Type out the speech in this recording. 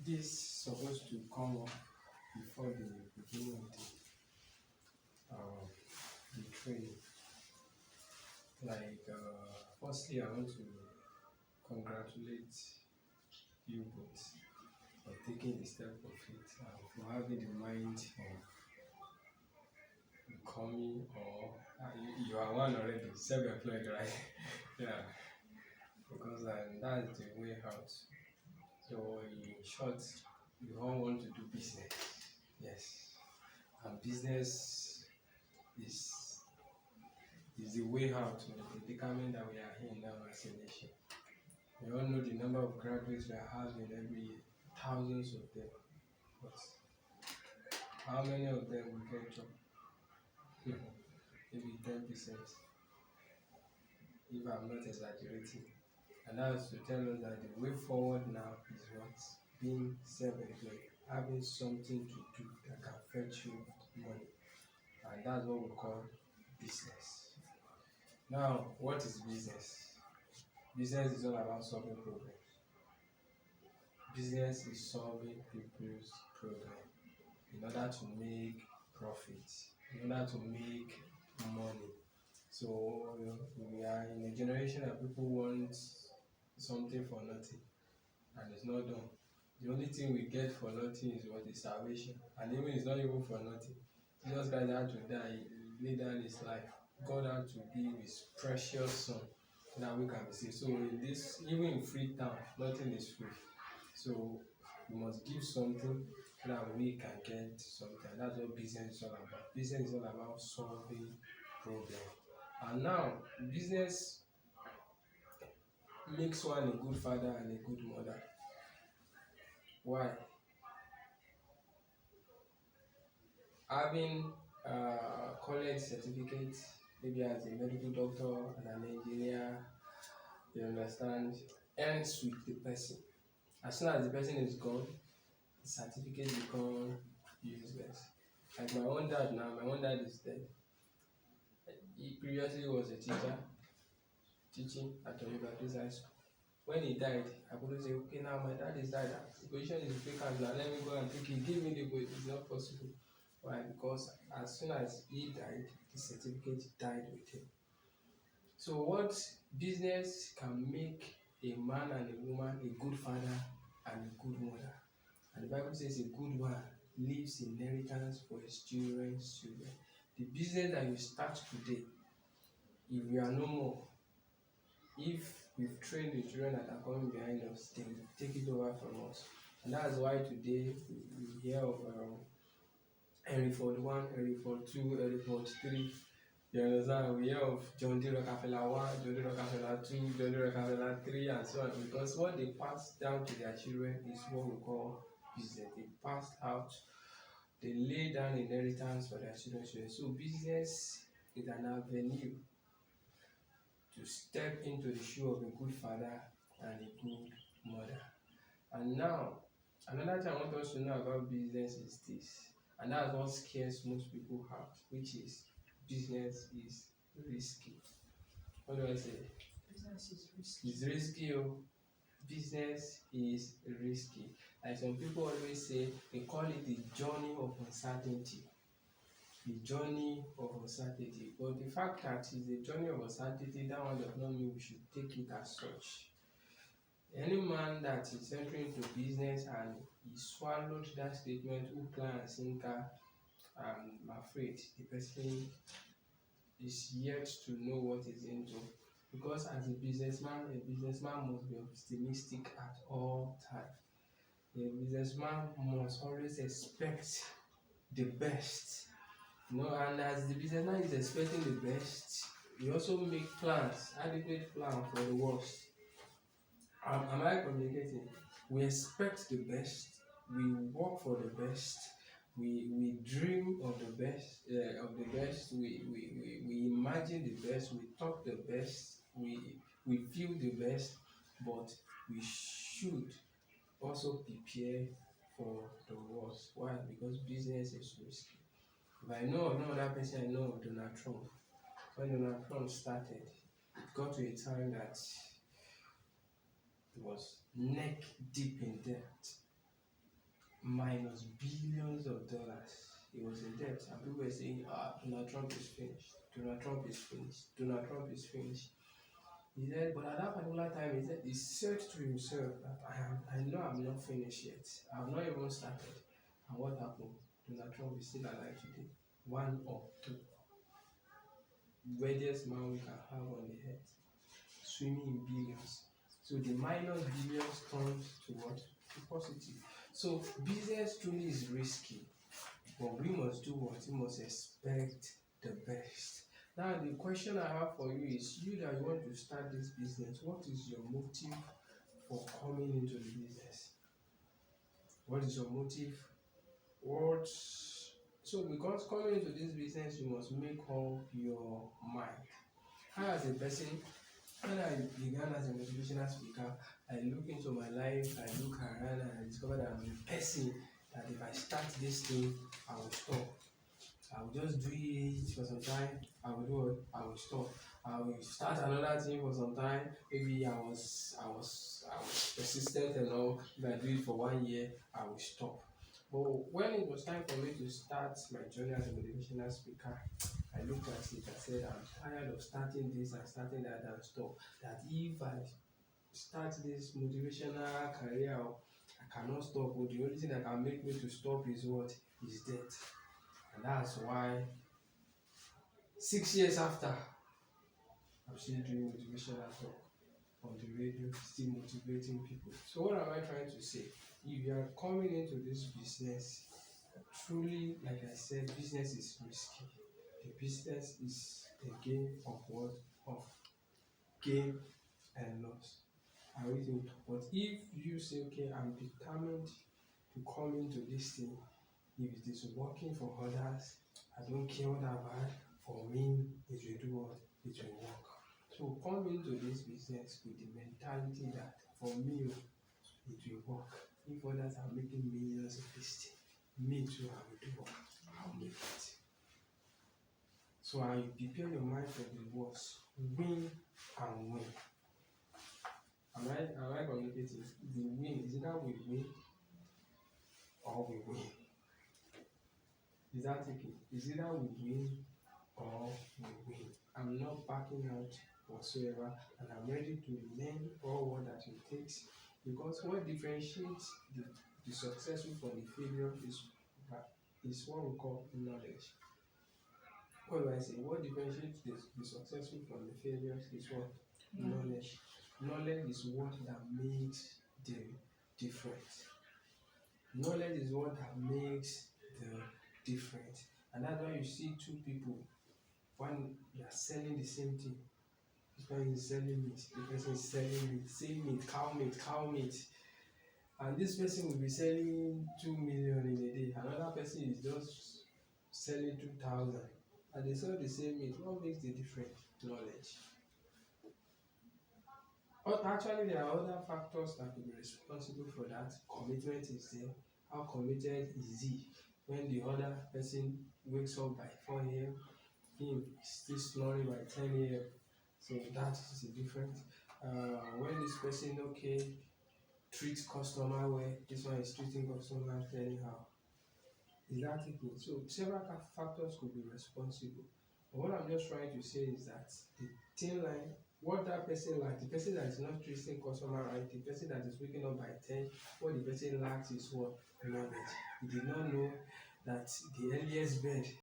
this supposed to come up before the beginning of the training. Firstly, I want to congratulate you both for taking the step of faith and for having the mind of becoming, or you are one already, self-employed, right? Yeah, because that's the way out. So, in short, you all want to do business. Yes, and business is the way out of the predicament that we are in now as a nation. We all know the number of graduates we are having every year, thousands of them. But how many of them will get job? Maybe 10%, if I'm not exaggerating. And that's to tell us that the way forward now is what? Being self-employed, having something to do that can fetch you money. And that's what we call business. Now, what is business? Business is all about solving problems. Business is solving people's problems in order to make profit, in order to make money. So we are in a generation that people want something for nothing, and it's not done. The only thing we get for nothing is what is salvation, and even it's not even for nothing. Jesus Christ had to die, he laid down his life. God had to give his precious son so that we can be saved. So in this, even in free town, nothing is free. So we must give something so that we can get something. That's what business is all about. Business is all about solving problems. And now, business makes one a good father and a good mother. Why? Having a college certificate, maybe as a medical doctor and an engineer, you understand, ends with the person. As soon as the person is gone, the certificate becomes useless. Like my own dad now, my own dad is dead. He previously was a teacher, teaching at Oyo Baptist High School. When he died, I couldn't say, okay, now my dad is died. The position is vacant now, let me go and take it. Give me the position. It's not possible. Why? Because as soon as he died, the certificate died with him. So what business can make a man and a woman a good father and a good mother? And the Bible says a good one leaves inheritance for his children's children. The business that you start today, if we are no more, if we've trained the children that are coming behind us, they will take it over from us. And that's why today we hear of Henry Ford 1, Henry Ford 2, Henry Ford 3. You understand? We hear of John D. Rockefeller 1, John D. Rockefeller 2, John D. Rockefeller 3, and so on. Because what they pass down to their children is what we call business. They passed out, they lay down inheritance for their children. So business is an avenue to step into the shoe of a good father and a good mother. And now, another thing I want us to know about business is this, and that's what scares most people out, which is business is risky. What do I say? Business is risky. It's risky. Oh. Business is risky. Like some people always say, they call it the journey of uncertainty. The journey of uncertainty. But the fact that it's a journey of uncertainty, that one does not mean we should take it as such. Any man that is entering into business and he swallowed that statement, hook, line, and sinker, I'm afraid the person is yet to know what he's into. Because as a businessman must be optimistic at all times. A businessman must always expect the best. And as the businessman is expecting the best, he also make plans, adequate plan for the worst. Am I communicating? We expect the best, we work for the best, we dream of the best, we imagine the best, we talk the best, we feel the best, but we should also prepare for the worst. Why? Because business is risky. If I know of no other person, I know of Donald Trump. When Donald Trump started, it got to a time that he was neck deep in debt. minus billions of dollars. He was in debt, and people were saying, Donald Trump is finished. Donald Trump is finished. Donald Trump is finished. He said, but at that particular time, he said to himself that I know I'm not finished yet. I've not even started. And what happened? Donald Trump is still alive today. One of the wealthiest man we can have on the earth, swimming in billions. So the minus billions turns to what? To positive. So business truly is risky, but we must do what? We must expect the best. Now the question I have for you is, you that you want to start this business, what is your motive for coming into the business? What is your motive? So because coming into this business, you must make up your mind. I as a person, when I began as a motivational speaker, I look into my life, I look around, and I discovered that I'm a person that if I start this thing, I will stop. I will just do it for some time. I will do it. I will stop. I will start another thing for some time. Maybe I was persistent enough. If I do it for 1 year, I will stop. But when it was time for me to start my journey as a motivational speaker, I looked at it. I said, I'm tired of starting this and starting that and stop. That if I start this motivational career, I cannot stop. But the only thing that can make me to stop is what? Is death. And that's why 6 years after, I'm still doing motivational talk on the radio, still motivating people. So what am I trying to say? If you are coming into this business, truly, like I said, business is risky. The business is a game of what? Of gain and loss. Are we think? But if you say, okay, I'm determined to come into this thing, if it is working for others, I don't care what about. For me, it will do what? It will work. So come into this business with the mentality that for me, it will work. If others are making millions of this thing, me too, I will do what? I'll make it. So I prepare your mind for the worst. Win and win. Am I communicating? The win is either we win or we win. Is that okay? Is either we win or we win. I'm not backing out whatsoever, and I'm ready to learn all what that it takes, because what differentiates the successful from the failure is what we call knowledge. What do I say? What differentiates the successful from the failures is what? Knowledge. Knowledge is what that makes the difference. Knowledge is what that makes the difference. And that's why you see two people, one they are selling the same thing. This person is selling meat, the person is selling meat, same meat, cow meat. And this person will be selling 2 million in a day. Another person is just selling 2,000. And they sell the same meat. What makes the difference? Knowledge. But actually, there are other factors that could be responsible for that. Commitment is there. How committed is he? When the other person wakes up by 4 a.m., him is still snoring by 10 a.m. So that is the difference. When this person, treats customer well, this one is treating customers anyhow. Is that it? So several factors could be responsible. But what I'm just trying to say is that the thin line, what that person lacks, the person that is not treating customer right, the person that is waking up by 10, what the person lacks is what? Knowledge. He did not know that the earliest bird